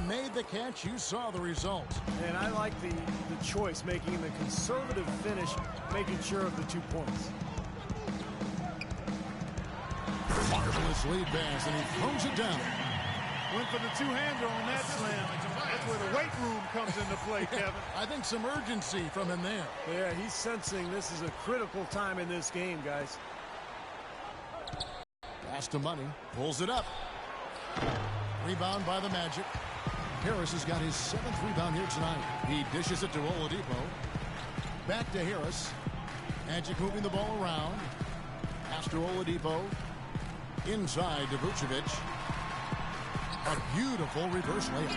Made the catch. You saw the result. And I like the choice, making the conservative finish, making sure of the 2 points. Marvelous lead pass, and he throws it down. Went for the two-hander on that slam. That's where the weight room comes into play, Kevin. I think some urgency from him there. Yeah, he's sensing this is a critical time in this game, guys. Pass to Money. Pulls it up. Rebound by the Magic. Harris has got his 7th rebound here tonight. He dishes it to Oladipo. Back to Harris. Magic moving the ball around. Pass to Oladipo. Inside to Vucevic. A beautiful reverse layup.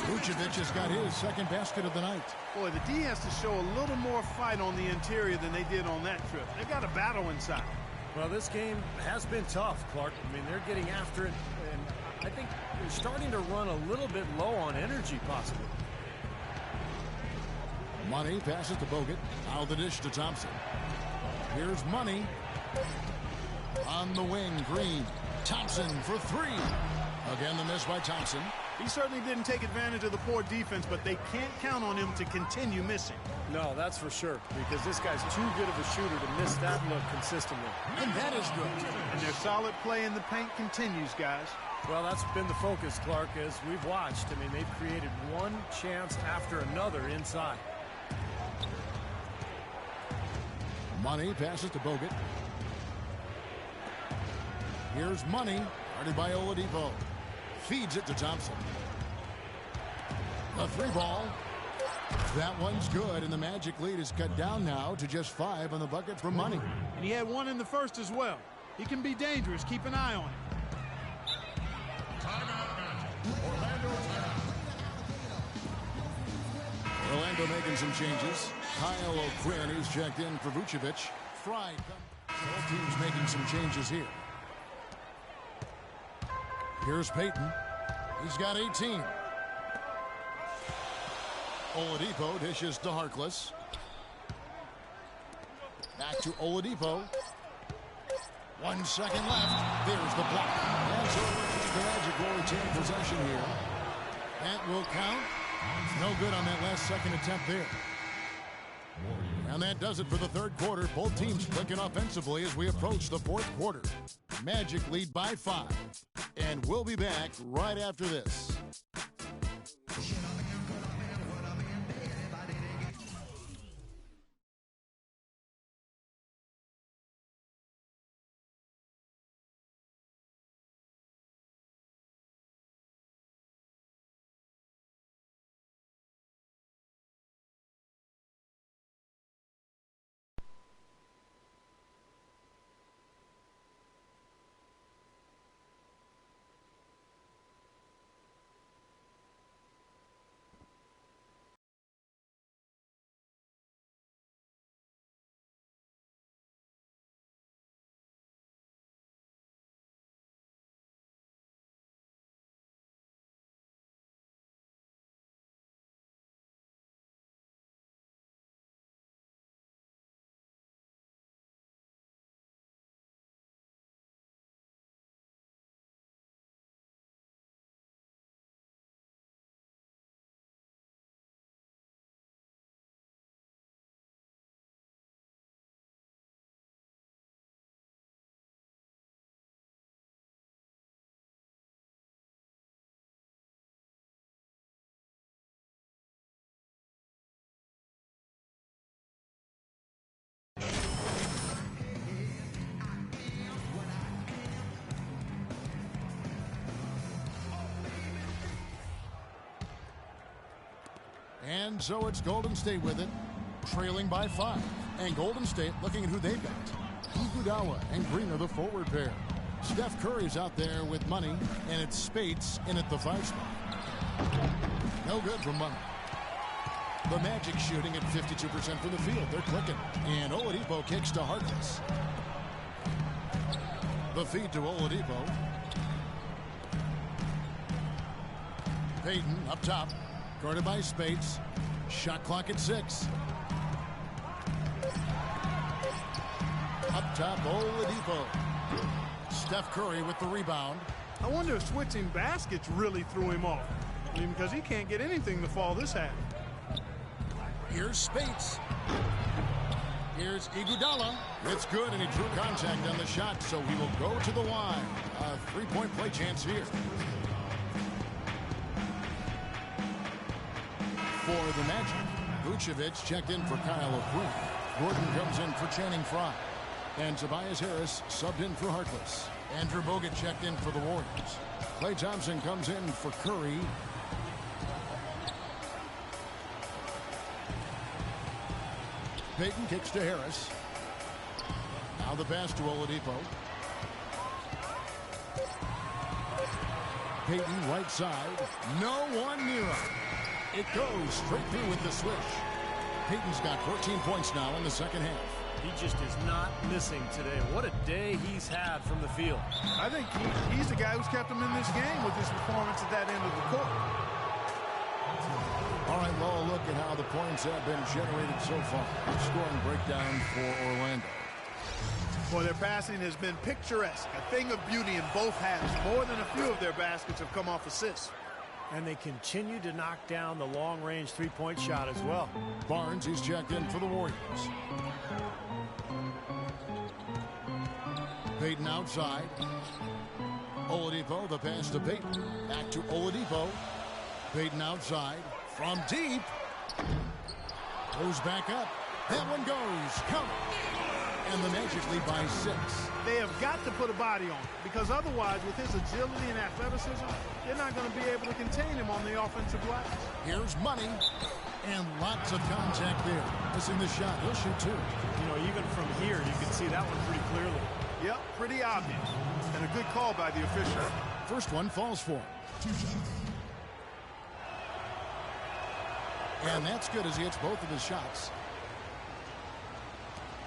Vucevic has got his 2nd basket of the night. Boy, the D has to show a little more fight on the interior than they did on that trip. They've got a battle inside. Well, this game has been tough, Clark. I mean, they're getting after it, and I think they're starting to run a little bit low on energy, possibly. Money passes to Bogut. Out of the dish to Thompson. Here's Money. On the wing, Green. Thompson for 3. Again, the miss by Thompson. He certainly didn't take advantage of the poor defense, but they can't count on him to continue missing. No, that's for sure, because this guy's too good of a shooter to miss that look consistently. And that is good. And their solid play in the paint continues, guys. Well, that's been the focus, Clark, as we've watched. I mean, they've created one chance after another inside. Money passes to Bogut. Here's Money, guarded by Oladipo. Feeds it to Thompson. The 3-ball. That one's good, and the Magic lead is cut down now to just 5 on the bucket from Money. And he had 1 in the first as well. He can be dangerous. Keep an eye on him. Orlando making some changes. Kyle O'Quinn is checked in for Vucevic. Fried. Both teams making some changes here. Here's Payton. He's got 18. Oladipo dishes to Harkless. Back to Oladipo. 1 second left. There's the block. And so the Magic will retain possession here. That will count. No good on that last second attempt there. And that does it for the 3rd quarter. Both teams clicking offensively as we approach the 4th quarter. Magic lead by 5. And we'll be back right after this. And so it's Golden State with it, trailing by 5. And Golden State looking at who they've got. Iguodala and Green are the forward pair. Steph Curry's out there with Money, and it's Spates in at the 5 spot. No good from Money. The Magic shooting at 52% from the field. They're clicking. And Oladipo kicks to Harkless. The feed to Oladipo. Payton up top. Guarded by Spates. Shot clock at 6. Up top, Oladipo. Steph Curry with the rebound. I wonder if switching baskets really threw him off. I mean, because he can't get anything to fall this half. Here's Spates. Here's Iguodala. It's good, and he drew contact on the shot, so he will go to the line. A three-point play chance here. For the Magic, Vucevic checked in for Kyle O'Quinn. Gordon comes in for Channing Frye. And Tobias Harris subbed in for Harkless. Andrew Bogut checked in for the Warriors. Klay Thompson comes in for Curry. Payton kicks to Harris. Now the pass to Oladipo. Payton right side. No one near him. It goes straight through with the switch. Payton's got 14 points now in the second half. He just is not missing today. What a day he's had from the field. I think he's the guy who's kept him in this game with his performance at that end of the court. All right, well, look at how the points have been generated so far. Scoring breakdown for Orlando. Well, their passing has been picturesque, a thing of beauty in both halves. More than a few of their baskets have come off assists. And they continue to knock down the long-range three-point shot as well. Barnes, he's checked in for the Warriors. Payton outside. Oladipo, the pass to Payton. Back to Oladipo. Payton outside. From deep. Goes back up. That one goes. Count. And the Magic lead by 6. They have got to put a body on him, because otherwise, with his agility and athleticism, they're not going to be able to contain him on the offensive glass. Here's Money. And lots of contact there. Missing the shot. He'll shoot two. You know, even from here, you can see that one pretty clearly. Yep, pretty obvious. And a good call by the official. First one falls for him. 2 shots. And that's good as he hits both of his shots.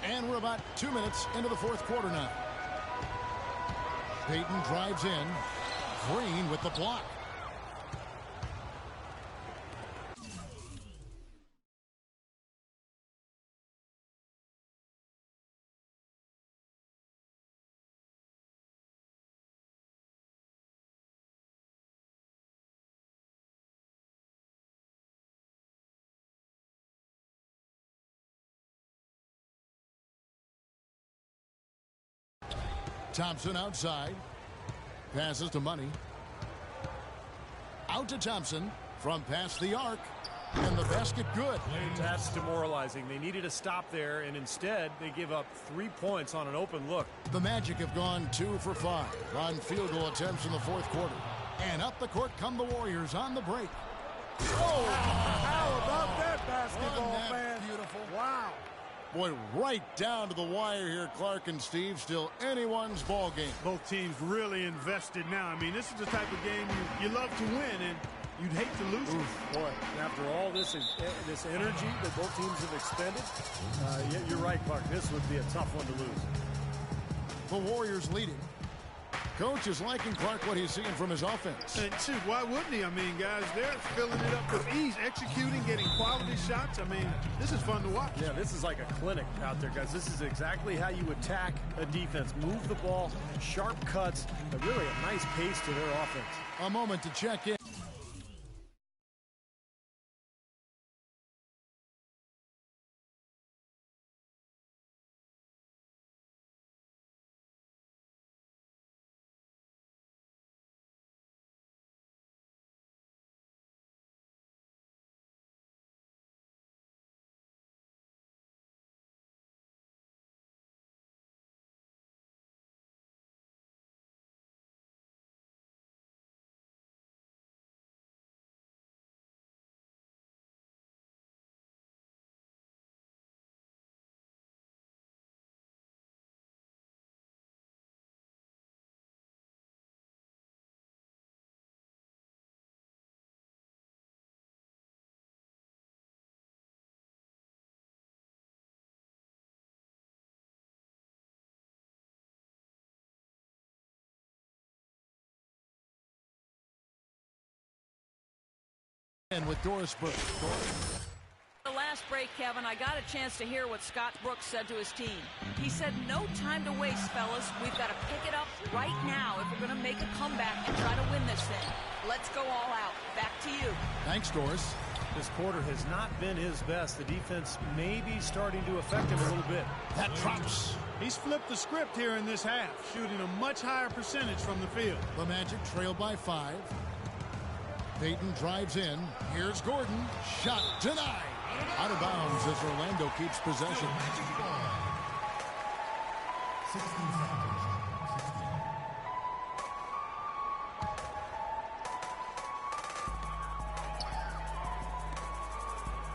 And we're about 2 minutes into the fourth quarter now. Payton drives in. Green with the block. Thompson outside. Passes to Money. Out to Thompson from past the arc. And the basket good. That's demoralizing. They needed a stop there, and instead they give up 3 points on an open look. The Magic have gone 2 for 5 on field goal attempts in the fourth quarter. And up the court come the Warriors on the break. Oh! How about that basketball, Wasn't that man? beautiful? Wow. Boy, right down to the wire here, Clark and Steve. Still anyone's ball game. Both teams really invested now. I mean, this is the type of game you love to win, and you'd hate to lose it. Boy, after all this energy that both teams have expended, you're right, Clark. This would be a tough one to lose. The Warriors leading. Coach is liking Clark what he's seeing from his offense. And shoot, why wouldn't he? I mean, guys, they're filling it up with ease, executing, getting quality shots. I mean, this is fun to watch. Yeah, this is like a clinic out there, guys. This is exactly how you attack a defense. Move the ball, sharp cuts, but really a nice pace to their offense. A moment to check in. And with Doris Burke. The last break, Kevin, I got a chance to hear what Scott Brooks said to his team. He said, no time to waste, fellas. We've got to pick it up right now if we're going to make a comeback and try to win this thing. Let's go all out. Back to you. Thanks, Doris. This quarter has not been his best. The defense may be starting to affect him a little bit. That drops. He's flipped the script here in this half, shooting a much higher percentage from the field. The Magic trail by 5. Payton drives in. Here's Gordon. Shot denied. Out of bounds as Orlando keeps possession.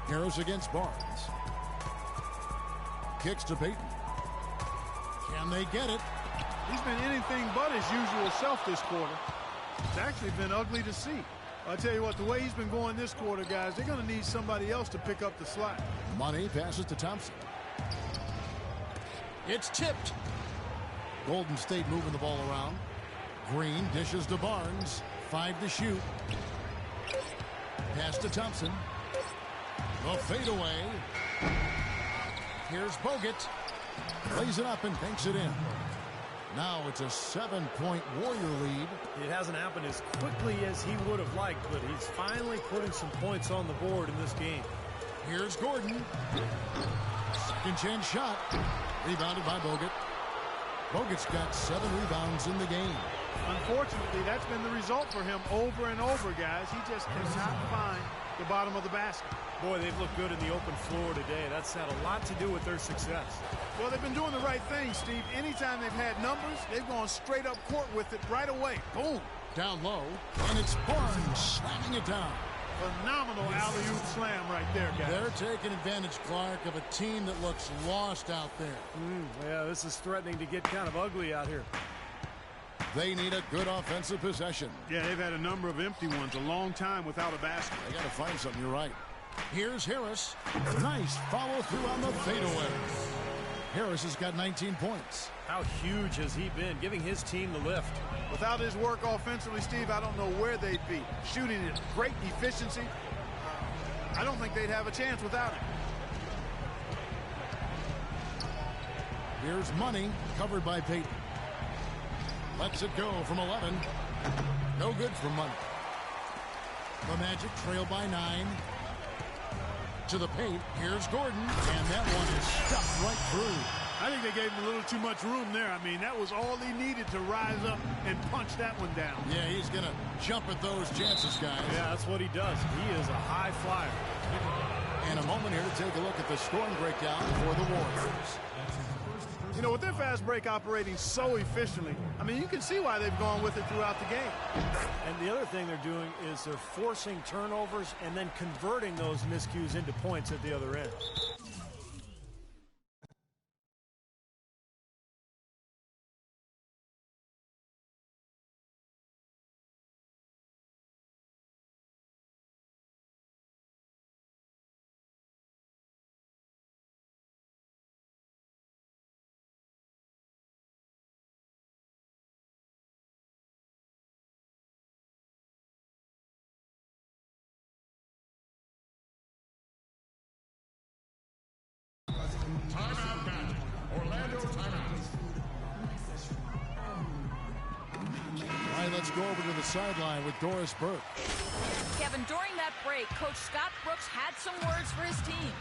Harris against Barnes. Kicks to Payton. Can they get it? He's been anything but his usual self this quarter. It's actually been ugly to see. I'll tell you what, the way he's been going this quarter, guys, they're going to need somebody else to pick up the slack. Money passes to Thompson. It's tipped. Golden State moving the ball around. Green dishes to Barnes. 5 to shoot. Pass to Thompson. The fadeaway. Here's Bogut. Lays it up and banks it in. Now it's a 7-point Warrior lead. It hasn't happened as quickly as he would have liked, but he's finally putting some points on the board in this game. Here's Gordon. Second chance shot. Rebounded by Bogut. Bogut's got 7 rebounds in the game. Unfortunately, that's been the result for him over and over, guys. He just cannot find the bottom of the basket. Boy, they've looked good in the open floor today. That's had a lot to do with their success. Well, they've been doing the right thing, Steve. Anytime they've had numbers, they've gone straight up court with it right away. Boom. Down low, and it's Barnes slamming it down. Phenomenal alley-oop slam right there, guys. They're taking advantage, Clark, of a team that looks lost out there. Yeah, this is threatening to get kind of ugly out here. They need a good offensive possession. Yeah, they've had a number of empty ones, a long time without a basket. They got to find something. You're right. Here's Harris. Nice follow through on the fadeaway. Harris has got 19 points. How huge has he been, giving his team the lift? Without his work offensively, Steve, I don't know where they'd be. Shooting at great efficiency. I don't think they'd have a chance without him. Here's Money, covered by Payton. Lets it go from 11. No good for Money. The Magic trail by 9. To the paint. Here's Gordon. And that one is stuffed right through. I think they gave him a little too much room there. I mean, that was all he needed to rise up and punch that one down. Yeah, he's going to jump at those chances, guys. Yeah, that's what he does. He is a high flyer. And a moment here to take a look at the scoring breakdown for the Warriors. You know, with their fast break operating so efficiently, I mean, you can see why they've gone with it throughout the game. And the other thing they're doing is they're forcing turnovers and then converting those miscues into points at the other end. Timeout, Magic. Orlando timeout. All right, let's go over to the sideline with Doris Burke. Kevin, during that break, Coach Scott Brooks had some words for his team.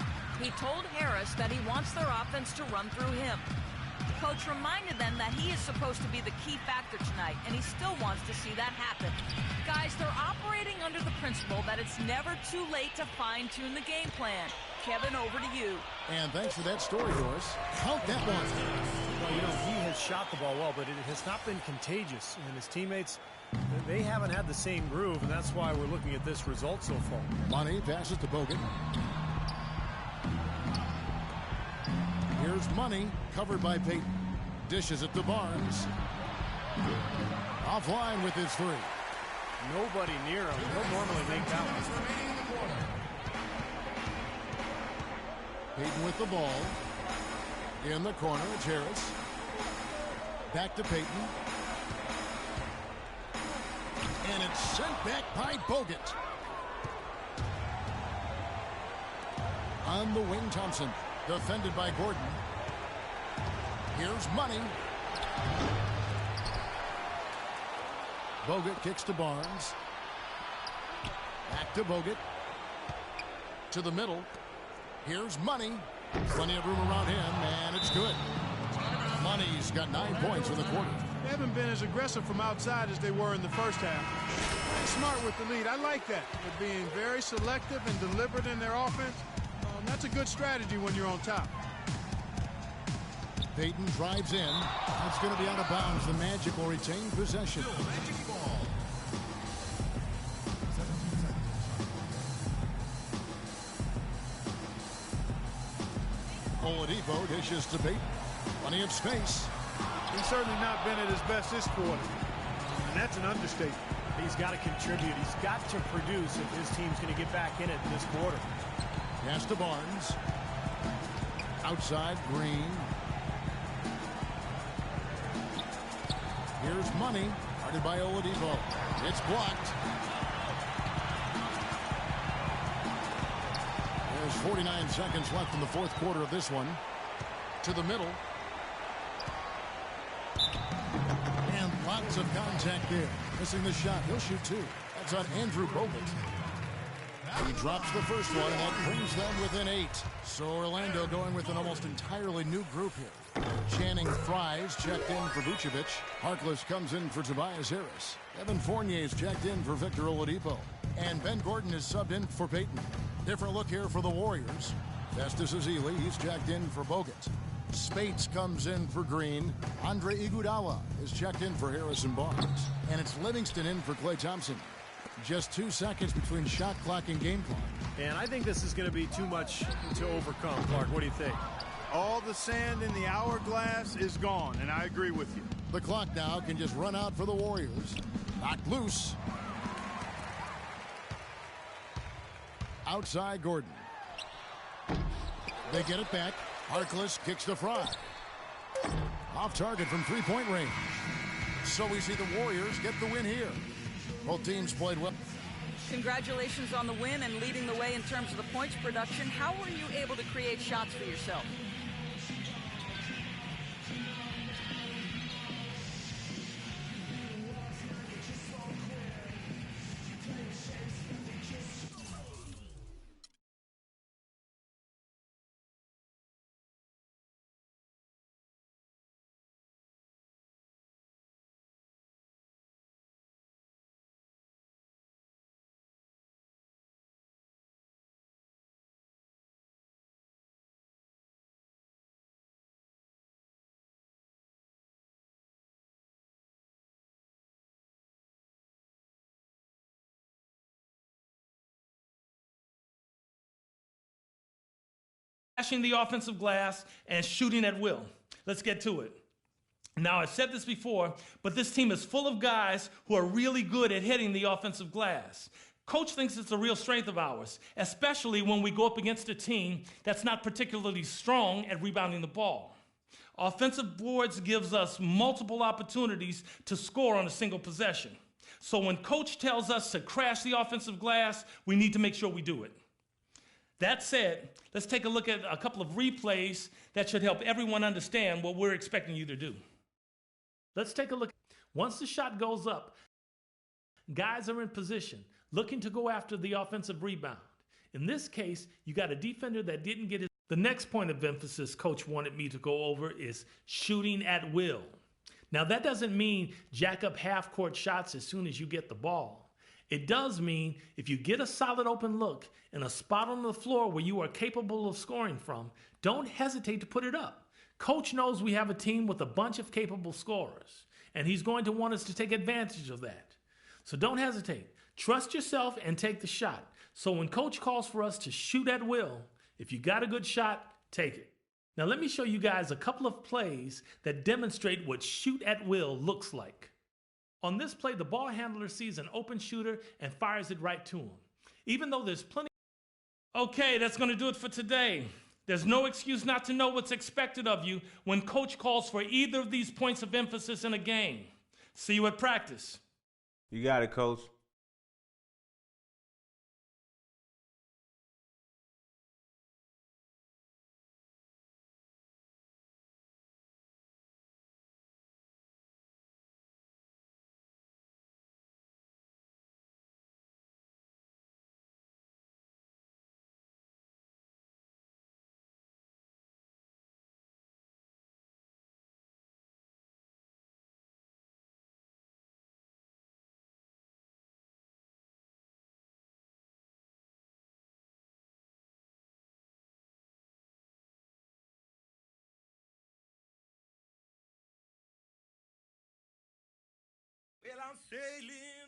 He told Harris that he wants their offense to run through him. Coach reminded them that he is supposed to be the key factor tonight, and he still wants to see that happen. Guys, they're operating under the principle that it's never too late to fine-tune the game plan. Kevin, over to you. And thanks for that story, Doris. Count that one. Well, you know, he has shot the ball well, but it has not been contagious. And his teammates, they haven't had the same groove, and that's why we're looking at this result so far. Money passes to Bogut. Here's Money, covered by Payton. Dishes it to Barnes. Offline with his 3. Nobody near him. He'll normally make that one. Payton with the ball. In the corner, it's Harris. Back to Payton. And it's sent back by Bogut. On the wing, Thompson. Defended by Gordon. Here's Money. Bogut kicks to Barnes. Back to Bogut. To the middle. Here's Money. Plenty of room around him, and it's good. Money's got 9 points in the quarter. They haven't been as aggressive from outside as they were in the first half. They're smart with the lead. I like that. They're being very selective and deliberate in their offense. That's a good strategy when you're on top. Payton drives in. That's going to be out of bounds. The Magic will retain possession. Oladipo dishes to Payton. Plenty of space. He's certainly not been at his best this quarter. And that's an understatement. He's got to contribute. He's got to produce if his team's going to get back in it this quarter. Pass to Barnes. Outside, Green. Here's Money. Guarded by Oladipo. It's blocked. There's 49 seconds left in the fourth quarter of this one. To the middle. And lots of contact there. Missing the shot. He'll shoot two. That's on Andrew Bogut. He drops the first one, and that brings them within 8. So Orlando going with an almost entirely new group here. Channing Fries checked in for Vucevic. Harkless comes in for Tobias Harris. Evan Fournier's checked in for Victor Oladipo. And Ben Gordon is subbed in for Payton. Different look here for the Warriors. Festus Ezeli, he's checked in for Bogut. Spates comes in for Green. Andre Iguodala is checked in for Harrison Barnes. And it's Livingston in for Klay Thompson. Just 2 seconds between shot clock and game clock. And I think this is going to be too much to overcome, Clark. What do you think? All the sand in the hourglass is gone, and I agree with you. The clock now can just run out for the Warriors. Knocked loose. Outside Gordon. They get it back. Harkless kicks to Fry. Off target from three-point range. So we see the Warriors get the win here. Both teams played well. Congratulations on the win and leading the way in terms of the points production. How were you able to create shots for yourself? Crashing the offensive glass and shooting at will. Let's get to it. Now, I've said this before, but this team is full of guys who are really good at hitting the offensive glass. Coach thinks it's a real strength of ours, especially when we go up against a team that's not particularly strong at rebounding the ball. Offensive boards gives us multiple opportunities to score on a single possession. So when Coach tells us to crash the offensive glass, we need to make sure we do it. That said, let's take a look at a couple of replays that should help everyone understand what we're expecting you to do. Let's take a look. Once the shot goes up, guys are in position, looking to go after the offensive rebound. In this case, you got a defender that didn't get his. The next point of emphasis Coach wanted me to go over is shooting at will. Now, that doesn't mean jack up half-court shots as soon as you get the ball. It does mean if you get a solid open look in a spot on the floor where you are capable of scoring from, don't hesitate to put it up. Coach knows we have a team with a bunch of capable scorers, and he's going to want us to take advantage of that. So don't hesitate. Trust yourself and take the shot. So when Coach calls for us to shoot at will, if you got a good shot, take it. Now let me show you guys a couple of plays that demonstrate what shoot at will looks like. On this play, the ball handler sees an open shooter and fires it right to him. Even though there's plenty. Okay, that's going to do it for today. There's no excuse not to know what's expected of you when Coach calls for either of these points of emphasis in a game. See you at practice. You got it, Coach. I'm sailing